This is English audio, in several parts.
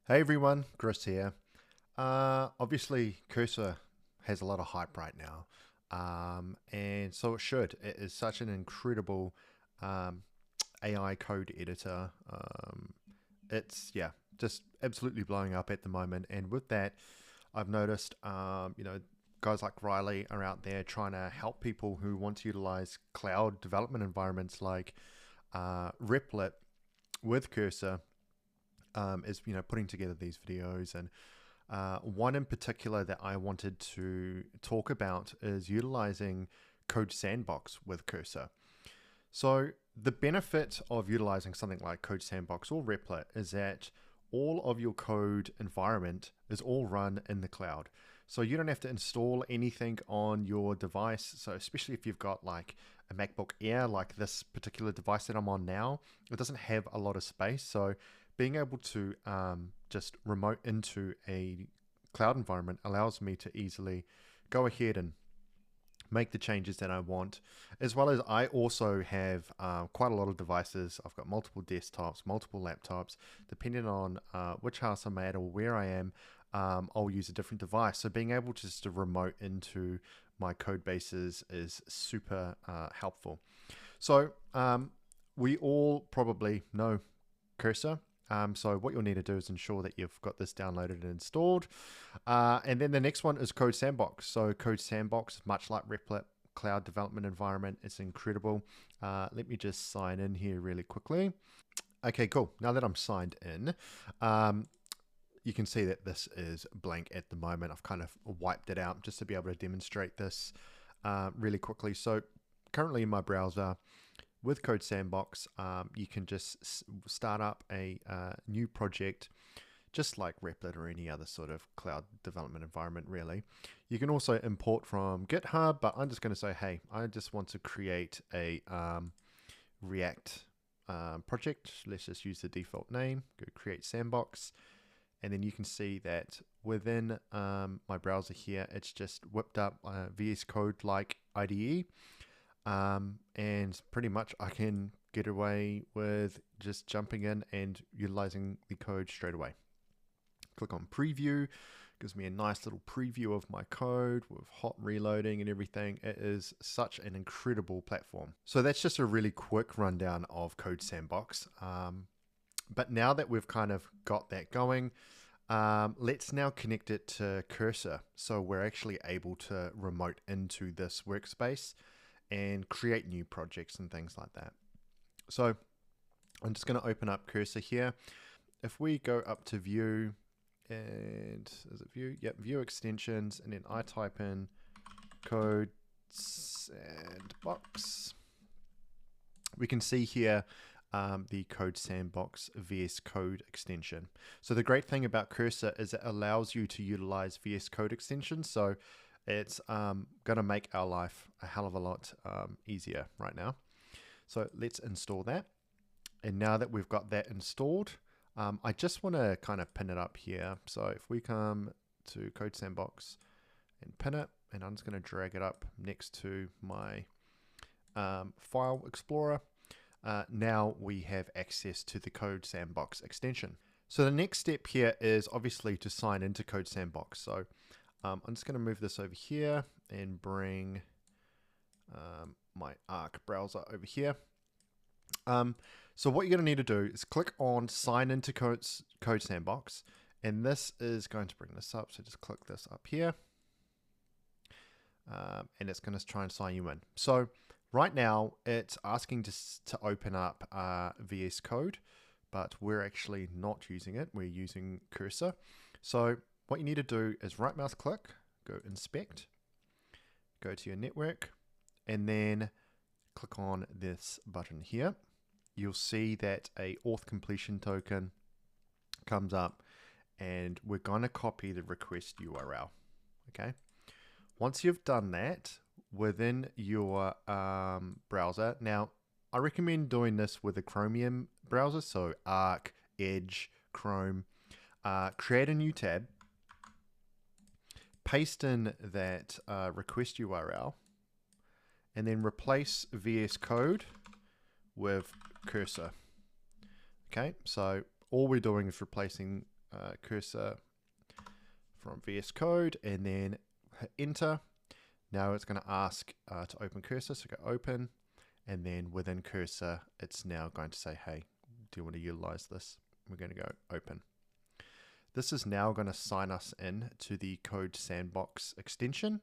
Hey everyone, Chris here. Obviously, Cursor has a lot of hype right now, and so it should. It is such an incredible um, AI code editor. It's just absolutely blowing up at the moment. And with that, I've noticed, guys like Riley are out there trying to help people who want to utilize cloud development environments like Replit with Cursor. Is putting together these videos, and one in particular that I wanted to talk about is utilizing CodeSandbox with Cursor. So the benefit of utilizing something like CodeSandbox or Replit is that all of your code environment is all run in the cloud. So you don't have to install anything on your device. So especially if you've got like a MacBook Air, like this particular device that I'm on now, it doesn't have a lot of space. So being able to just remote into a cloud environment allows me to easily go ahead and make the changes that I want, as well as I also have quite a lot of devices. I've got multiple desktops, multiple laptops. Depending on which house I'm at or where I am, I'll use a different device. So being able just to remote into my code bases is super helpful. So we all probably know Cursor. So what you'll need to do is ensure that you've got this downloaded and installed. And then the next one is CodeSandbox. So CodeSandbox, much like Replit cloud development environment, it's incredible. Let me just sign in here really quickly. Okay, cool. Now that I'm signed in, you can see that this is blank at the moment. I've kind of wiped it out just to be able to demonstrate this really quickly. So currently in my browser, with CodeSandbox, you can just start up a new project, just like Replit or any other sort of cloud development environment, really. You can also import from GitHub, but I'm just going to say, hey, I just want to create a React project. Let's just use the default name, go create sandbox. And then you can see that within my browser here, it's just whipped up VS Code-like IDE. And pretty much I can get away with just jumping in and utilizing the code straight away. Click on preview, gives me a nice little preview of my code with hot reloading and everything. It is such an incredible platform. So that's just a really quick rundown of CodeSandbox. But now that we've kind of got that going, let's now connect it to Cursor. So we're actually able to remote into this workspace and create new projects and things like that. So I'm just going to open up Cursor here. If we go up to view, and is it view? Yep, view extensions, and then I type in CodeSandbox. We can see here the CodeSandbox VS Code extension. So the great thing about Cursor is it allows you to utilize VS Code extensions. So it's going to make our life a hell of a lot easier right now. So let's install that. And now that we've got that installed, I just want to kind of pin it up here. So if we come to CodeSandbox and pin it, and I'm just going to drag it up next to my file explorer, now we have access to the CodeSandbox extension. So the next step here is obviously to sign into CodeSandbox. So I'm just going to move this over here and bring my Arc browser over here. So what you're going to need to do is click on sign into CodeSandbox, and this is going to bring this up. So just click this up here, and it's going to try and sign you in. So right now it's asking to open up VS Code, but we're actually not using it. We're using Cursor. So what you need to do is right mouse click, go inspect, go to your network, and then click on this button here. You'll see that a auth completion token comes up, and we're going to copy the request URL. Okay. Once you've done that within your browser, now I recommend doing this with a Chromium browser, so Arc, Edge, Chrome. Create a new tab, paste in that request URL, and then replace VS Code with Cursor. Okay, so all we're doing is replacing cursor from VS Code and then hit enter. Now it's going to ask to open cursor, so go open, and then within cursor it's now going to say, hey, do you want to utilize this? We're going to go open. This is now going to sign us in to the CodeSandbox extension,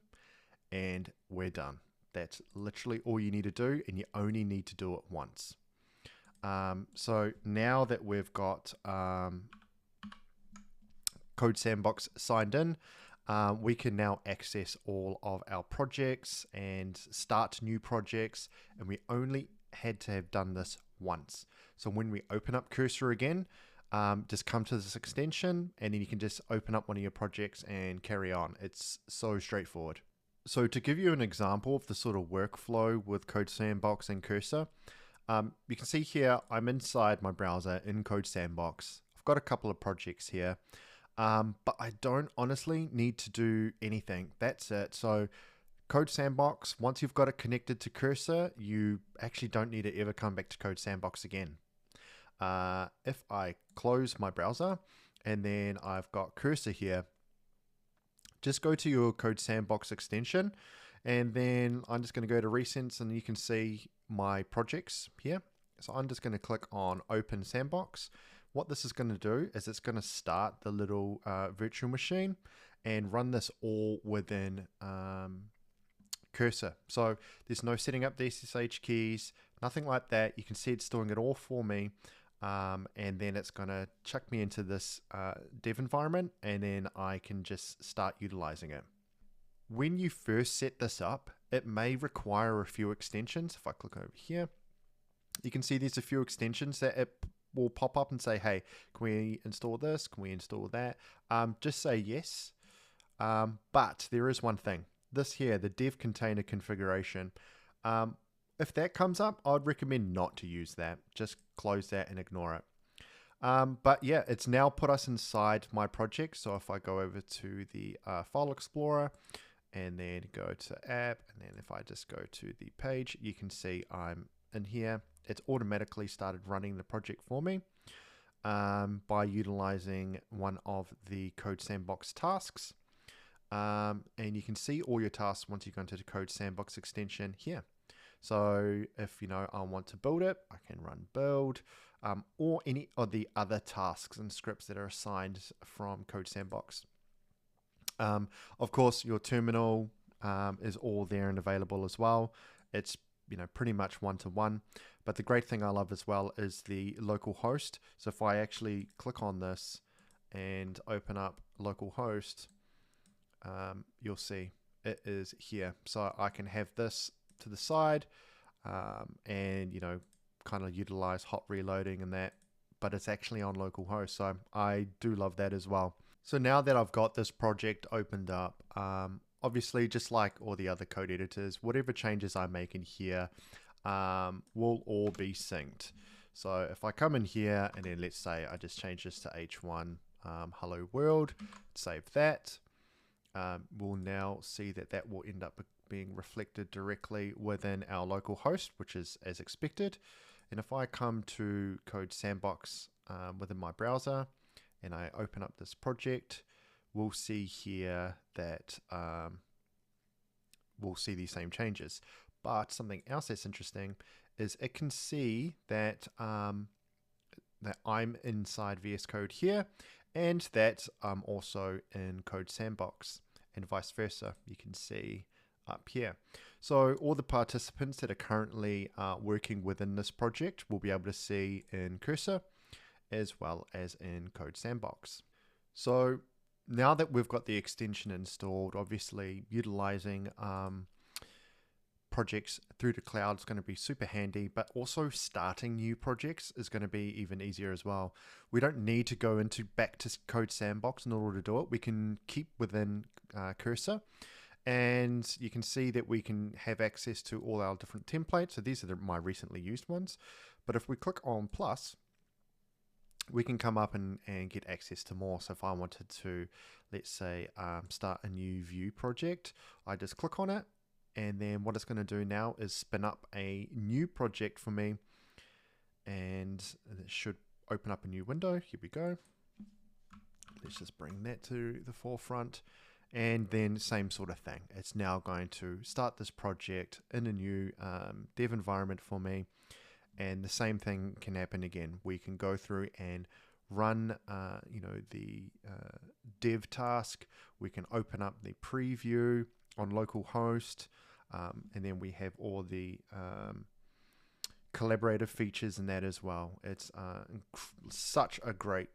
and we're done. That's literally all you need to do, and you only need to do it once. So now that we've got CodeSandbox signed in, we can now access all of our projects and start new projects, and we only had to have done this once. So when we open up Cursor again, just come to this extension and then you can just open up one of your projects and carry on. It's so straightforward. So to give you an example of the sort of workflow with CodeSandbox and Cursor, you can see here I'm inside my browser in CodeSandbox. I've got a couple of projects here, but I don't honestly need to do anything. That's it. So CodeSandbox, once you've got it connected to Cursor, you actually don't need to ever come back to CodeSandbox again. If I close my browser and then I've got Cursor here, just go to your CodeSandbox extension, and then I'm just going to go to recents and you can see my projects here. So I'm just going to click on Open Sandbox. What this is going to do is it's going to start the little virtual machine and run this all within Cursor. So there's no setting up the SSH keys, nothing like that. You can see it's doing it all for me. And then it's going to chuck me into this dev environment, and then I can just start utilizing it. When you first set this up, it may require a few extensions. If I click over here, you can see there's a few extensions that it will pop up and say, hey, can we install this? Can we install that? Just say yes. But there is one thing. This here, the dev container configuration. If that comes up, I'd recommend not to use that. Just close that and ignore it. But yeah, it's now put us inside my project. So if I go over to the File Explorer and then go to App, and then if I just go to the page, you can see I'm in here. It's automatically started running the project for me by utilizing one of the CodeSandbox tasks. And you can see all your tasks once you go into the CodeSandbox extension here. So if I want to build it, I can run build, or any of the other tasks and scripts that are assigned from CodeSandbox. Of course, your terminal is all there and available as well. It's pretty much one-to-one. But the great thing I love as well is the local host. So if I actually click on this and open up localhost, you'll see it is here. So I can have this to the side and kind of utilize hot reloading and that, but it's actually on localhost. So I do love that as well. So now that I've got this project opened up, obviously just like all the other code editors, whatever changes I make in here will all be synced. So if I come in here and then let's say I just change this to H1 hello world, save that, we'll now see that that will end up being reflected directly within our local host, which is as expected. And if I come to CodeSandbox within my browser and I open up this project, we'll see here that we'll see these same changes. But something else that's interesting is it can see that that I'm inside VS Code here, and that I'm also in CodeSandbox, and vice versa. You can see up here. So all the participants that are currently working within this project will be able to see in Cursor as well as in CodeSandbox. So now that we've got the extension installed, obviously utilizing projects through the cloud is going to be super handy, but also starting new projects is going to be even easier as well. We don't need to go back to CodeSandbox in order to do it. We can keep within Cursor, and you can see that we can have access to all our different templates. So these are my recently used ones. But if we click on plus, we can come up and get access to more. So if I wanted to, let's say, start a new Vue project, I just click on it. And then what it's going to do now is spin up a new project for me. And it should open up a new window. Here we go. let's just bring that to the forefront. And then same sort of thing. It's now going to start this project in a new dev environment for me. And the same thing can happen again. We can go through and run the dev task. We can open up the preview on localhost, and then we have all the collaborative features in that as well. It's such a great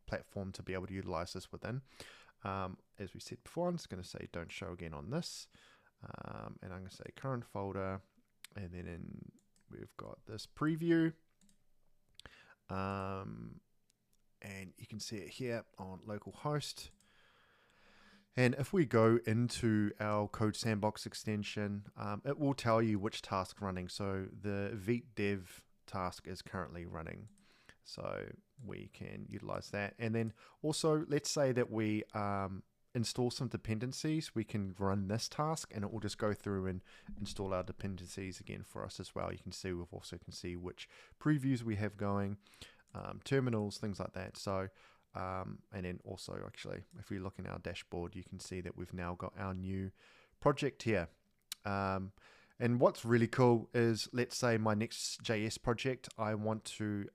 platform to be able to utilize this within. As we said before, I'm just going to say don't show again on this, and I'm going to say current folder, and then we've got this preview, and you can see it here on localhost. And if we go into our CodeSandbox extension, it will tell you which task running. So the Vite dev task is currently running. So we can utilize that. And then also, let's say that we install some dependencies. We can run this task and it will just go through and install our dependencies again for us as well. You can see we've also can see which previews we have going, terminals, things like that. So and then also, actually, if we look in our dashboard, you can see that we've now got our new project here. And what's really cool is, let's say my next JS project, I want to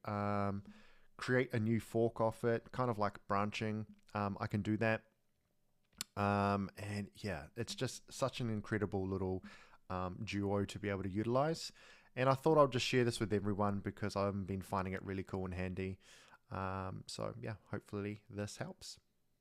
create a new fork off it, kind of like branching. I can do that. And yeah, it's just such an incredible little duo to be able to utilize. And I thought I'll just share this with everyone because I've been finding it really cool and handy. So yeah, hopefully this helps.